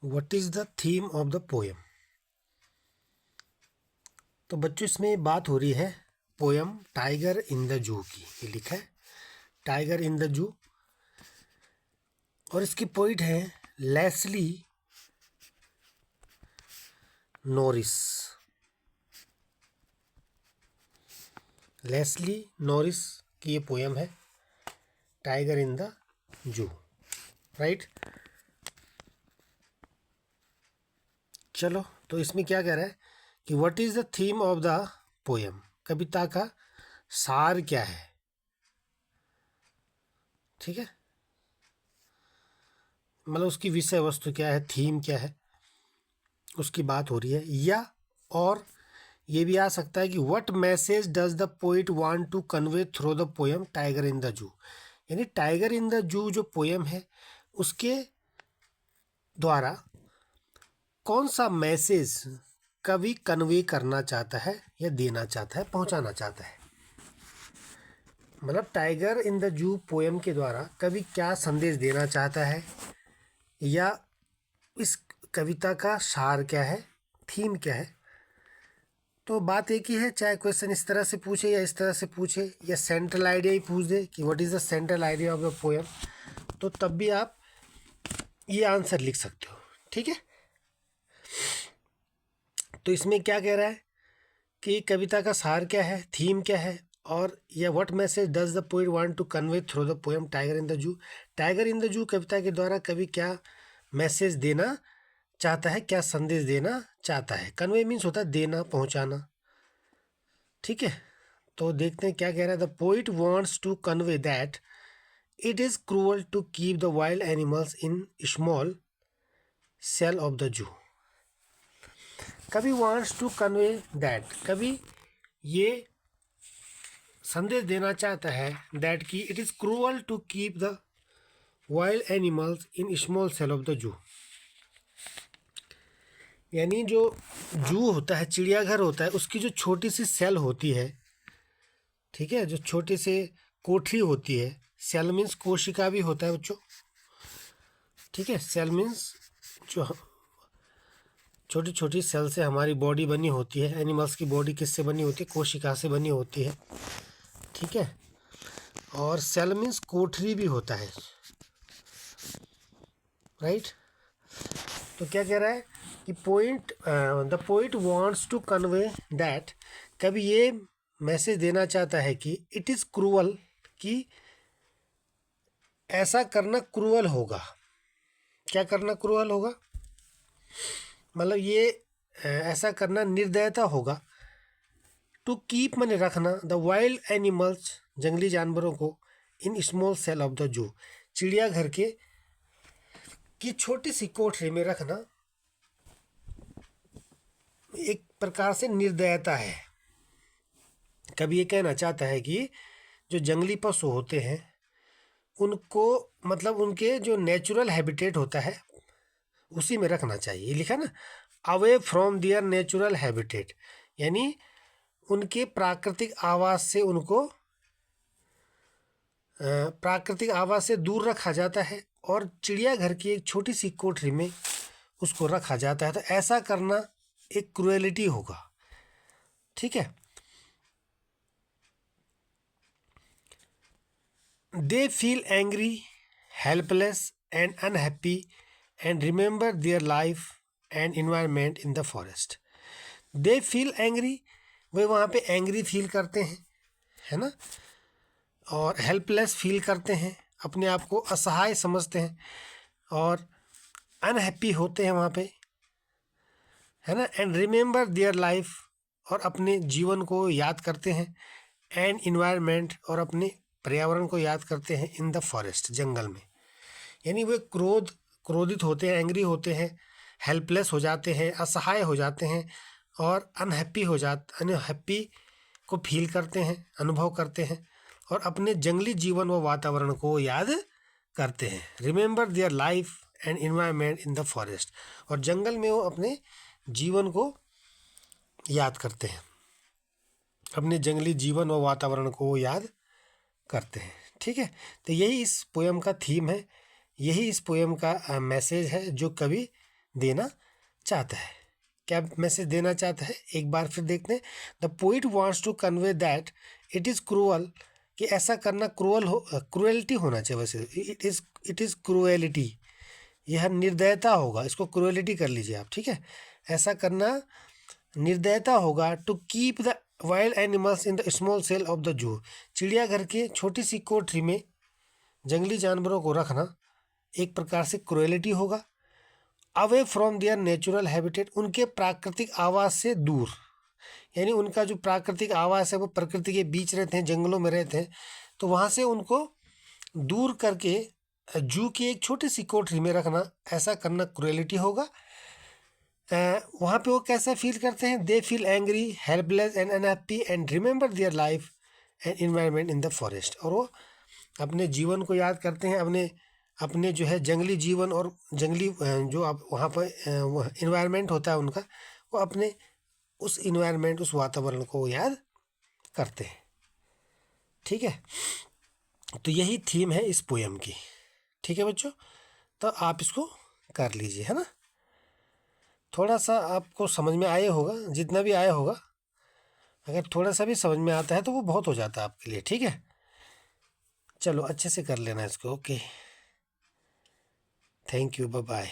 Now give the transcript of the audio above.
What is the theme of the poem. तो बच्चों इसमें बात हो रही है पोएम टाइगर इन द जू की। ये लिखा है टाइगर इन द जू और इसकी पोइट है लेस्ली नॉरिस। लेस्ली नॉरिस की ये पोएम है tiger in the zoo, right. चलो तो इसमें क्या कह रहा है कि what is the theme of the poem, कविता का सार क्या है। ठीक है, मतलब उसकी विषय वस्तु क्या है, थीम क्या है, उसकी बात हो रही है। या और ये भी आ सकता है कि what message does the poet want to convey through the poem tiger in the zoo. यानी टाइगर इन द जू जो पोएम है उसके द्वारा कौन सा मैसेज कवि कन्वे करना चाहता है या देना चाहता है, पहुंचाना चाहता है। मतलब टाइगर इन द जू पोएम के द्वारा कवि क्या संदेश देना चाहता है या इस कविता का सार क्या है, थीम क्या है। तो बात एक ही है, चाहे क्वेश्चन इस तरह से पूछे या इस तरह से पूछे या सेंट्रल आइडिया ही पूछ दे कि what is the central idea of the poem, तो तब भी आप ये आंसर लिख सकते हो। ठीक है, तो इसमें क्या कह रहा है कि कविता का सार क्या है, थीम क्या है, और या what message does the poet want to convey through the poem tiger in the zoo. Tiger in the zoo कविता के द्वारा कवि क्या मैसेज देना चाहता है, क्या संदेश देना चाहता है। कन्वे मीन्स होता है देना, पहुंचाना। ठीक है, तो देखते हैं क्या कह रहा है। The poet wants to convey that it is cruel to keep the wild animals in small cell of the zoo. कवि वांट्स टू कन्वे दैट, कवि ये संदेश देना चाहता है दैट कि it is cruel to keep the wild animals in small cell of the zoo. यानी जो जू होता है, चिड़ियाघर होता है, उसकी जो छोटी सी सेल होती है, ठीक है, जो छोटी सी कोठरी होती है, सेल मीन्स कोशिका भी होता है बच्चों। ठीक है, सेल मीन्स जो छोटी छोटी सेल से हमारी बॉडी बनी होती है। एनिमल्स की बॉडी किससे बनी होती है, कोशिका से बनी होती है। ठीक है, और सेल मीन्स कोठरी भी होता है, राइट। तो क्या कह रहा है कि the poet wants to convey that, कभी ये मैसेज देना चाहता है कि इट इज़ क्रूअल, कि ऐसा करना क्रूअल होगा। क्या करना क्रूअल होगा, मतलब ये ऐसा करना निर्दयता होगा। टू कीप माने रखना, द वाइल्ड एनिमल्स जंगली जानवरों को, in small cell of the zoo चिड़ियाघर के की छोटी सी कोठरी में रखना एक प्रकार से निर्दयता है। कभी ये कहना चाहता है कि जो जंगली पशु होते हैं उनको, मतलब उनके जो नेचुरल हैबिटेट होता है उसी में रखना चाहिए। लिखा ना, away from their natural habitat, यानी उनके प्राकृतिक आवास से उनको प्राकृतिक आवास से दूर रखा जाता है और चिड़ियाघर की एक छोटी सी कोठरी में उसको रखा जाता है। तो ऐसा करना एक क्रूएलिटी होगा। ठीक है, they feel angry, helpless and unhappy and remember their life and environment in the forest. They feel angry, वे वहाँ पे एंग्री फील करते हैं, है ना, और हेल्पलेस फील करते हैं, अपने आप को असहाय समझते हैं, और अनहैप्पी होते हैं वहाँ पे, है ना। एंड रिमेंबर देयर लाइफ, और अपने जीवन को याद करते हैं, एंड इन्वायरमेंट, और अपने पर्यावरण को याद करते हैं, इन द फॉरेस्ट जंगल में। यानी वे क्रोधित होते हैं, एंग्री होते हैं, हेल्पलेस हो जाते हैं, असहाय हो जाते हैं, और अनहैप्पी को फील करते हैं, अनुभव करते हैं, और अपने जंगली जीवन व वातावरण को याद करते हैं। Remember their life and environment in the forest, और जंगल में वो अपने जीवन को याद करते हैं, अपने जंगली जीवन व वातावरण को याद करते हैं। ठीक है, तो यही इस पोएम का थीम है, यही इस पोएम का मैसेज है जो कवि देना चाहता है। क्या मैसेज देना चाहता है, एक बार फिर देखते हैं। The poet wants to convey that it is cruel, कि ऐसा करना क्रूएलिटी होना चाहिए। वैसे इट इज़ क्रूएलिटी, यह निर्दयता होगा, इसको क्रूएलिटी कर लीजिए आप, ठीक है। ऐसा करना निर्दयता होगा। To keep the wild animals in the small cell of the zoo, चिड़ियाघर के छोटी सी कोठरी में जंगली जानवरों को रखना एक प्रकार से क्रूएलिटी होगा। Away from there natural habitat, उनके प्राकृतिक आवास से दूर, यानी उनका जो प्राकृतिक आवास है वो प्रकृति के बीच रहते हैं, जंगलों में रहते हैं, तो वहाँ से उनको दूर करके जू की एक छोटी सी कोठरी में रखना, ऐसा करना क्रूएलिटी होगा। वहाँ पे वो कैसा फील करते हैं? दे feel angry, helpless and unhappy and remember their life and environment in the forest, और वो अपने जीवन को याद करते हैं, अपने अपने जो है जंगली जीवन और जंगली जो आप वहाँ पर इन्वायरमेंट होता है उनका, वो अपने उस इन्वायरमेंट, उस वातावरण को वो याद करते हैं। ठीक है, तो यही थीम है इस पोयम की। ठीक है बच्चों, तो आप इसको कर लीजिए, है ना। थोड़ा सा आपको समझ में आया होगा, जितना भी आया होगा, अगर थोड़ा सा भी समझ में आता है तो वो बहुत हो जाता है आपके लिए। ठीक है, चलो अच्छे से कर लेना इसको। Okay, thank you, bye bye.